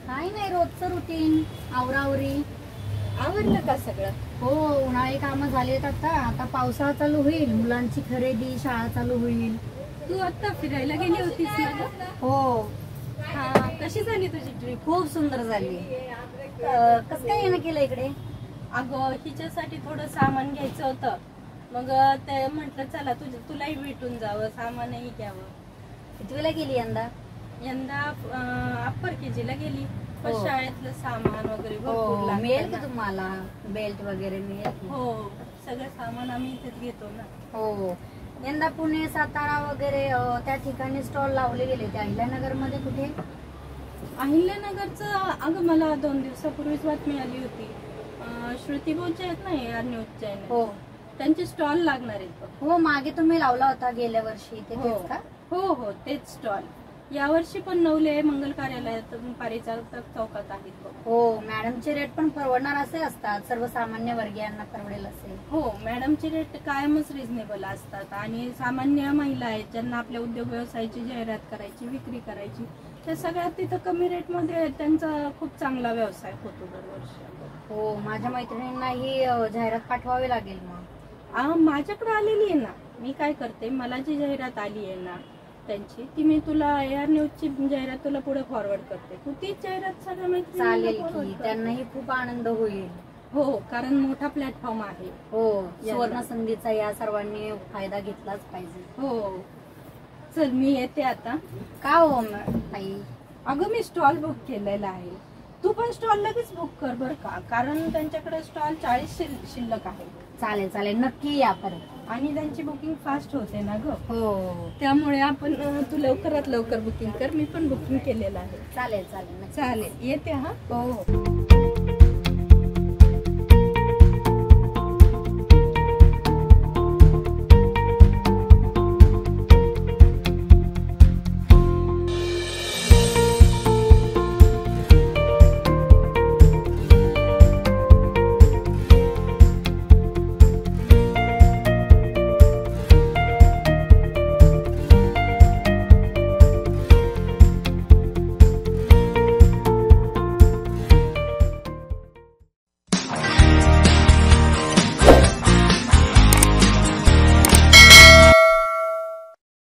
काही नाही, रोजचं रुटीन, आवरावरी. आवरलं का सगळं? हो, उन्हाळी कामं झालेत. आता पावसाळा चालू होईल, मुलांची खरेदी, शाळा चालू होईल. तू आता फिरायला गेली होतीस ना ग? हो, हा, कशी झाली तुझी ट्रिप? खूप सुंदर झाली. कसं काय येणं केलं इकडे? अगं हिच्यासाठी थोडं सामान घ्यायचं होतं, मग ते म्हटलं चला तुलाही भेटून जावं, सामानही घ्यावं. कितवीला गेली यंदा? यंदा अप्पर केजी ला गेली. पण हो. शाळेतलं सामान वगैरे हो, भरपूर मिळेल लागतं की ना. तुम्हाला बेल्ट वगैरे मिळेल की? हो, सगळं सामान आम्ही इथेच घेतो ना. हो, यंदा पुणे, सातारा वगैरे त्या ठिकाणी स्टॉल लावले गेले. त्या अहिल्यानगर मध्ये कुठे? अहिल्यानगरचं अगं मला 2 दिवसापूर्वीच बातमी आली होती. श्रुती बोलचे आहेत ना AR न्यूज चॅनल, हो त्यांचे स्टॉल लागणार आहेत बघ. हो, मागे तुम्ही लावला होता गेल्या वर्षी, ते तेच का? हो हो, तेच स्टॉल यावर्षी पण नवले मंगल कार्यालयात पारिचारक चौकात आहेत बघ. हो, मॅडमचे रेट पण परवडणार असे असतात, सर्वसामान्य वर्गीयांना परवडेल असे. हो, मॅडमचे रेट कायमच रिझनेबल असतात आणि सामान्य महिला आहेत ज्यांना आपल्या उद्योग व्यवसायाची जाहिरात करायची, विक्री करायची, त्या सगळ्यात तिथं कमी रेटमध्ये त्यांचा खूप चांगला व्यवसाय होतो दरवर्षी. हो, माझ्या मैत्रिणींना ही जाहिरात पाठवावी लागेल मग. माझ्याकडे आलेली आहे ना. मी काय करते, मला जी जाहिरात आली आहे ना त्यांची, ती मी तुला AR न्यूजची जाहिरात तुला पुढे फॉरवर्ड करते. तू तीच जाहिरात सगळ्या मैत्रिणींना चालेल forward की, कर. त्यांनाही खूप आनंद होईल. हो, कारण मोठा प्लॅटफॉर्म आहे. हो, सुवर्ण संधीचा या सर्वांनी फायदा घेतलाच पाहिजे. हो, चल मी येते आता. का हो ताई? अगं मी स्टॉल बुक केलेला आहे, तू पण स्टॉल लगेच बुक कर बर का, कारण त्यांच्याकडे स्टॉल 40 शिल्लक आहे. चालेल चालेल, नक्की या परत. आणि त्यांची बुकिंग फास्ट होते ना ग. हो, त्यामुळे आपण तू लवकरात लवकर बुकिंग कर. मी पण बुकिंग केलेलं आहे. चालेल चालेल. चालेल, येते हा. हो.